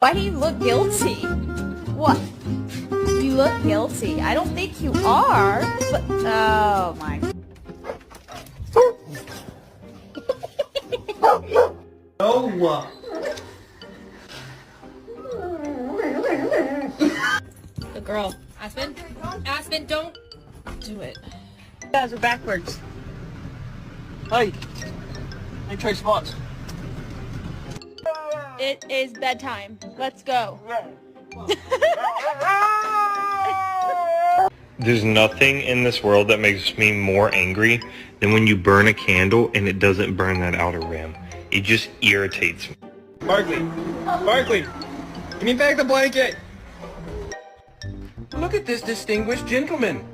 Why do you look guilty? What? You look guilty. I don't think you are, but oh my. No. Good girl. Aspen? Aspen, don't do it. You guys are backwards. Hey. Hey, trade spots. It is bedtime. Let's go. There's nothing in this world that makes me more angry than when you burn a candle and it doesn't burn that outer rim. It just irritates me. Barkley! Barkley! Give me back the blanket! Look at this distinguished gentleman.